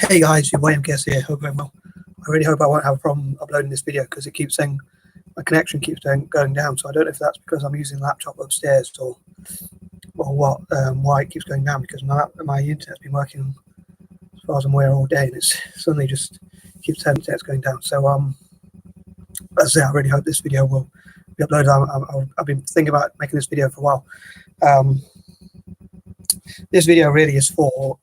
Hey guys, your William Guess here. Hope I'm well. I really hope I won't have a problem uploading this video because it keeps saying my connection keeps going down. So I don't know if that's because I'm using the laptop upstairs or what, why it keeps going down, because my internet's been working as far as I'm aware all day and it's suddenly just keeps telling me it's going down. So as I say, I really hope this video will be uploaded. I've been thinking about making this video for a while. This video really is for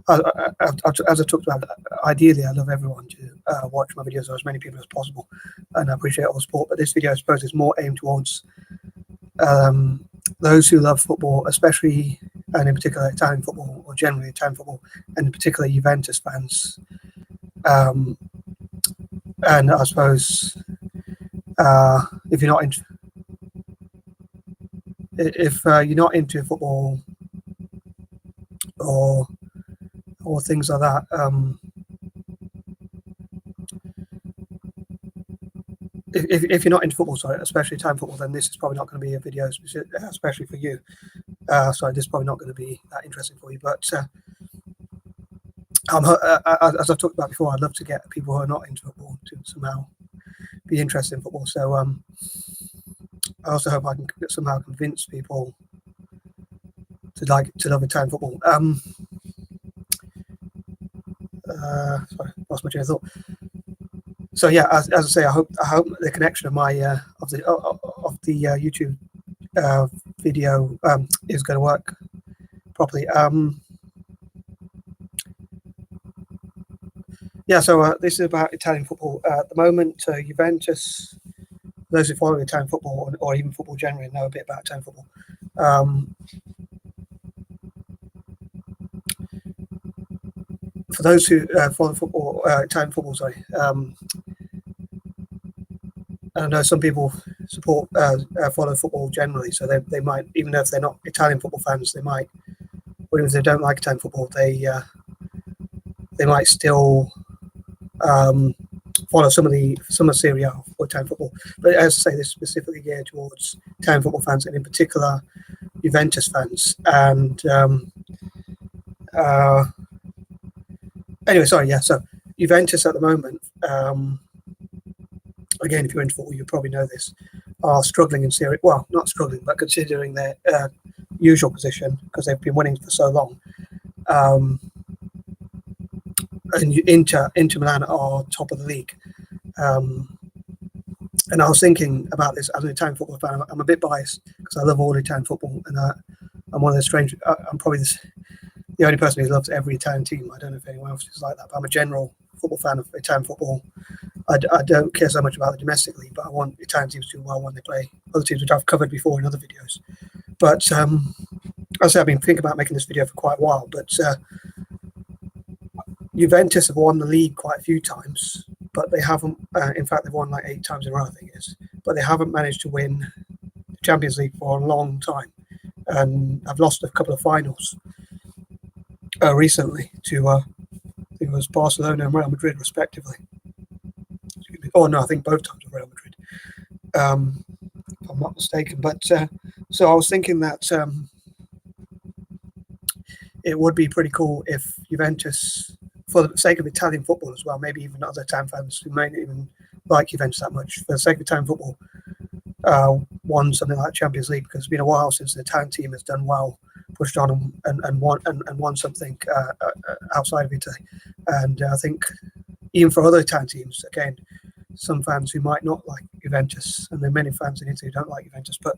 as I talked about, ideally I love everyone to watch my videos, or as many people as possible, and I appreciate all the support. But this video, I suppose, is more aimed towards those who love football, especially and in particular Italian football, or generally Italian football, and in particular Juventus fans. And I suppose if you're not into football or things like that, if you're not into football, sorry, especially Italian football, then this is probably not going to be a video especially for you. Sorry, this is probably not going to be that interesting for you. But as I've talked about before, I'd love to get people who are not into football to somehow be interested in football. So I also hope I can somehow convince people to love Italian football. Sorry, lost my train of thought. So yeah, as I say, I hope the connection of my of the YouTube video is going to work properly. Yeah, so this is about Italian football at the moment. Juventus. Those who follow Italian football or even football generally know a bit about Italian football. For those who follow football, Italian football, sorry, I know some people follow football generally, so they might, even though if they're not Italian football fans, they might, or even if they don't like Italian football, they might still follow some of Serie A or Italian football. But as I say, this is specifically geared towards Italian football fans, and in particular Juventus fans. And anyway, sorry, yeah. So Juventus at the moment, again, if you're into football, you probably know this, are struggling in Serie. Well, not struggling, but considering their usual position, because they've been winning for so long. And Inter Milan are top of the league. And I was thinking about this as an Italian football fan. I'm a bit biased because I love all Italian football, and I'm one of the strange. I'm probably the only person who loves every Italian team. I don't know if anyone else is like that, but I'm a general football fan of Italian football. I don't care so much about the domestic league, but I want Italian teams to do well when they play other teams, which I've covered before in other videos. But as I say, I've been thinking about making this video for quite a while. But Juventus have won the league quite a few times, but they haven't. In fact, they've won like 8 times in a row, I think it is. But they haven't managed to win the Champions League for a long time, and I've lost a couple of finals recently to I think it was Barcelona and Real Madrid, respectively. Oh no, I think both times with Real Madrid, if I'm not mistaken. But so I was thinking that it would be pretty cool if Juventus, for the sake of Italian football as well, maybe even other Italian fans who may not even like Juventus that much, for the sake of Italian football, won something like Champions League, because it's been a while since the Italian team has done well, pushed on and won something outside of Italy. And I think even for other Italian teams, again, some fans who might not like Juventus, and there are many fans in Italy who don't like Juventus, but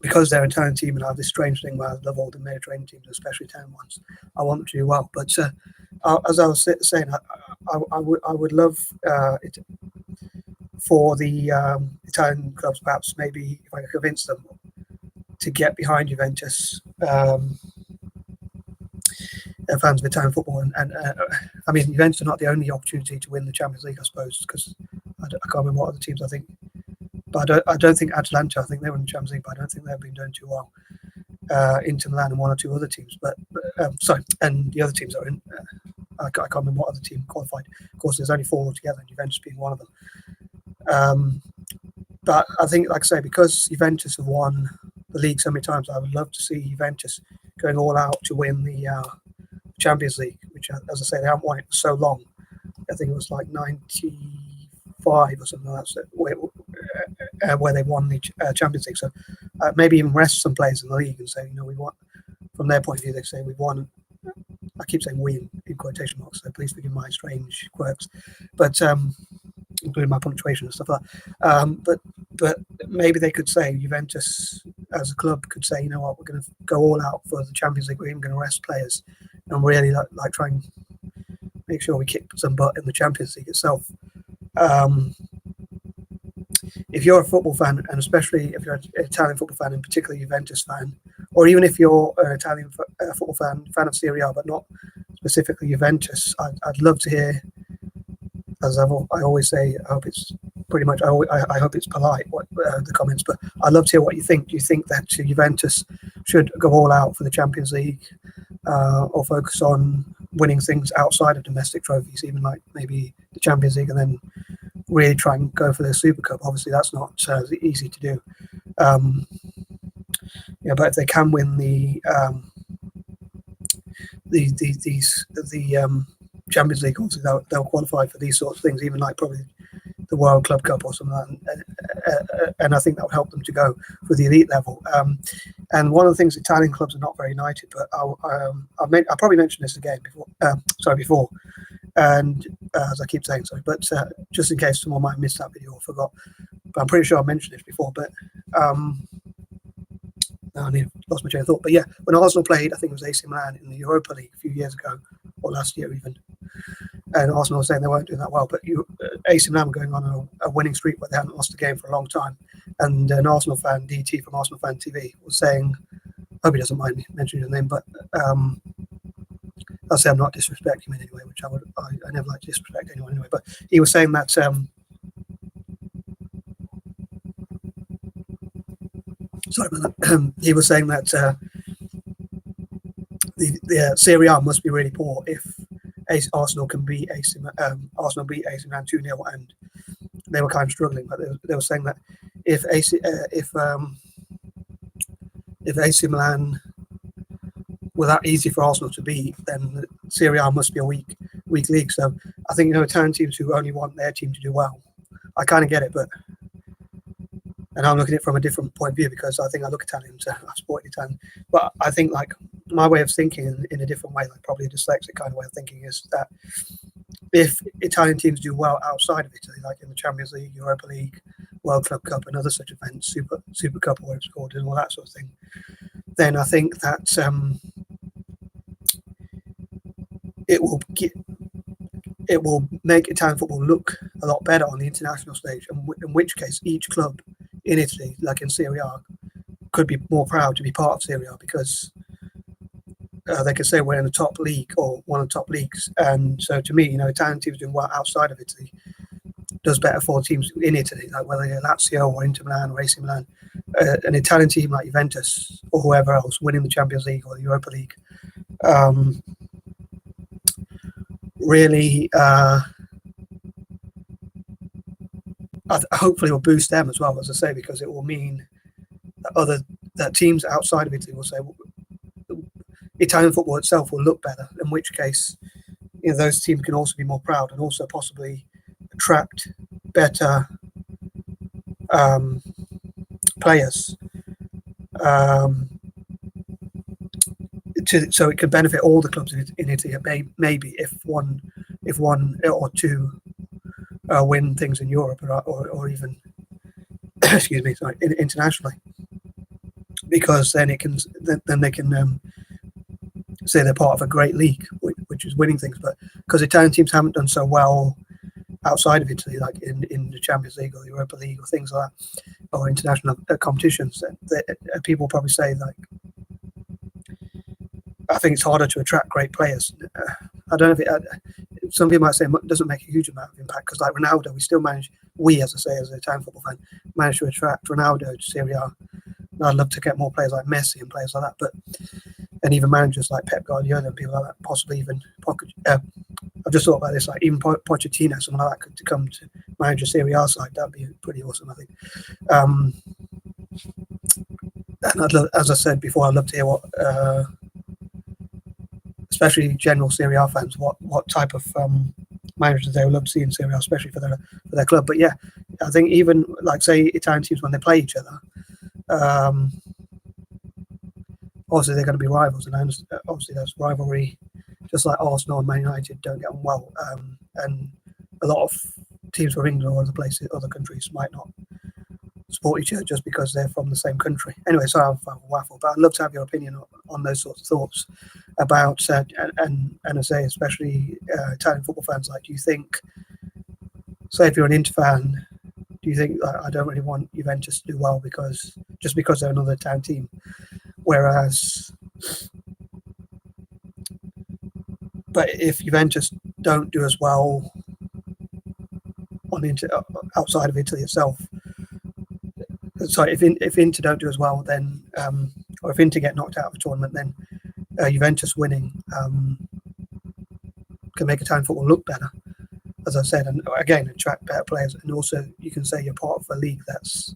because they're an Italian team and I have this strange thing where I love all the Mediterranean teams, especially Italian ones, I want them to do well. But as I was saying, I would love it for the Italian clubs, perhaps maybe if I could convince them to get behind Juventus, fans of Italian football. And I mean, Juventus are not the only opportunity to win the Champions League, I suppose, because I can't remember what other teams, I think. But I don't think Atalanta, I think they were in the Champions League, but I don't think they've been doing too well. Inter Milan and 1 or 2 other teams. But sorry, and the other teams are in. I can't remember what other team qualified. Of course, there's only 4 altogether, and Juventus being one of them. But I think, like I say, because Juventus have won the league so many times, I would love to see Juventus going all out to win the Champions League, which, as I say, they haven't won it for so long. I think it was like 95 or something like that, where they won the Champions League. So maybe even rest some players in the league and say, we want, from their point of view, they say we've won. I keep saying we in quotation marks, so please forgive my strange quirks, but including my punctuation and stuff like that. But maybe they could say, Juventus as a club could say, we're going to go all out for the Champions League. We're even going to rest players and really like try and make sure we kick some butt in the Champions League itself. If you're a football fan, and especially if you're an Italian football fan, and particularly Juventus fan, or even if you're an Italian football fan of Serie A, but not specifically Juventus, I'd love to hear, as I always say, I hope it's pretty much, I hope it's polite, the comments, but I'd love to hear what you think. Do you think that Juventus should go all out for the Champions League, or focus on winning things outside of domestic trophies, even like maybe the Champions League, and then really try and go for the Super Cup? Obviously, that's not easy to do. But if they can win the Champions League, obviously they'll qualify for these sorts of things, even like probably the World Club Cup or something like that. And I think that would help them to go for the elite level. And one of the things, Italian clubs are not very united, but I probably mentioned this again before. And as I keep saying, but just in case someone might have missed that video or forgot, but I'm pretty sure I mentioned it before. But I lost my train of thought. But yeah, when Arsenal played, I think it was AC Milan in the Europa League a few years ago, or last year even, and Arsenal was saying they weren't doing that well, but AC Milan were going on a winning streak where they hadn't lost a game for a long time. And an Arsenal fan, DT from Arsenal Fan TV, was saying, I hope he doesn't mind me mentioning his name, but I'll say I'm not disrespecting him in any way, which I never like to disrespect anyone anyway. But he was saying that he was saying that the Serie A must be really poor if Arsenal can beat Arsenal beat AC Milan 2-0, and they were kind of struggling. But they were saying that if AC Milan were that easy for Arsenal to beat, then Serie A must be a weak league. So I think Italian teams who only want their team to do well, I kind of get it, and I'm looking at it from a different point of view, because I think I look Italian, so I support Italian. But I think like my way of thinking in a different way, like probably a dyslexic kind of way of thinking, is that if Italian teams do well outside of Italy, like in the Champions League, Europa League, World Club Cup, and other such events, Super Cup, or whatever it's called, and all that sort of thing, then I think that it will make Italian football look a lot better on the international stage, in which case each club in Italy, like in Serie A, could be more proud to be part of Serie A, because they could say we're in the top league or one of the top leagues. And so to me, Italian teams doing well outside of Italy does better for teams in Italy, like whether they're Lazio or Inter Milan or AC Milan. An Italian team like Juventus or whoever else winning the Champions League or the Europa League really hopefully will boost them as well, as I say, because it will mean that teams outside of Italy will say, well, Italian football itself will look better, in which case those teams can also be more proud and also possibly attract better players, so it could benefit all the clubs in Italy. Maybe if one or two win things in Europe or even internationally, because then they can say they're part of a great league which is winning things. But because Italian teams haven't done so well outside of Italy, like in the Champions League or the Europa League or things like that, or international competitions, people probably say, like, I think it's harder to attract great players. I don't know if some people might say it doesn't make a huge amount of impact, because like Ronaldo, as I say, as an Italian football fan, managed to attract Ronaldo to Serie A. I'd love to get more players like Messi and players like that, and even managers like Pep Guardiola and people like that, possibly even I've just thought about this, like even Pochettino, someone like that, could come to manage a Serie A side. That'd be pretty awesome, I think. And as I said before, I'd love to hear what especially general Serie A fans, what type of managers they would love to see in Serie A, especially for their club. But yeah, I think even like say Italian teams when they play each other, obviously they're going to be rivals, and obviously there's rivalry, just like Arsenal and Man United don't get on well, and a lot of teams from England or other places, other countries might not support each other just because they're from the same country. Anyway, sorry I'm a waffle, but I'd love to have your opinion on those sorts of thoughts about and I say especially Italian football fans. Like, do you think, say if you're an Inter fan, do you think I don't really want Juventus to do well because they're another Italian team, whereas but if Juventus don't do as well on outside of Italy itself, sorry, if Inter don't do as well, then or if Inter get knocked out of a tournament, then Juventus winning can make Italian football look better, as I said, and again attract better players. And also, you can say you're part of a league that's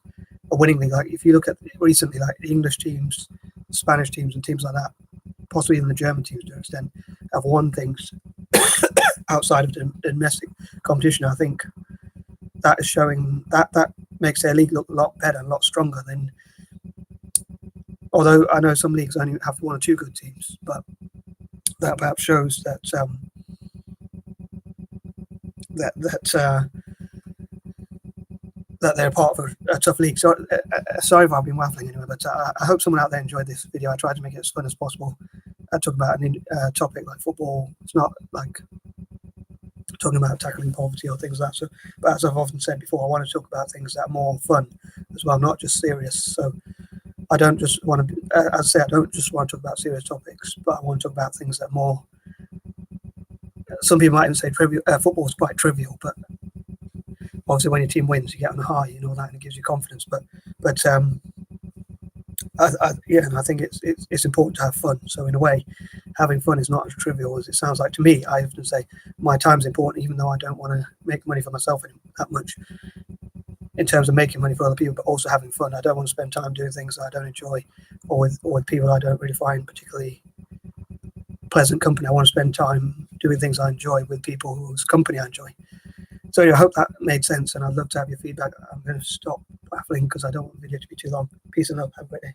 a winning league. Like if you look at recently, like the English teams, Spanish teams, and teams like that, possibly even the German teams to an extent, have won things outside of the domestic competition. I think that is showing that makes their league look a lot better, a lot stronger than. Although I know some leagues only have one or two good teams, but that perhaps shows that that they're part of a tough league. So sorry if I've been waffling anyway, but I hope someone out there enjoyed this video. I tried to make it as fun as possible. I talk about a topic like football. It's not like talking about tackling poverty or things like that. So, but as I've often said before, I want to talk about things that are more fun as well, not just serious. So I don't just want to, as I say, I don't just want to talk about serious topics, but I want to talk about things that are more. Some people might even say trivial. Football is quite trivial, but obviously when your team wins, you get on a high, and all that, and it gives you confidence. But I think it's important to have fun. So in a way, having fun is not as trivial as it sounds like to me. I often say my time's important, even though I don't want to make money for myself that much in terms of making money for other people, but also having fun. I don't want to spend time doing things that I don't enjoy, or with people I don't really find particularly pleasant company. I want to spend time doing things I enjoy with people whose company I enjoy. So I hope that made sense, and I'd love to have your feedback. I'm going to stop waffling because I don't want the video to be too long. Peace and love. Have a great day.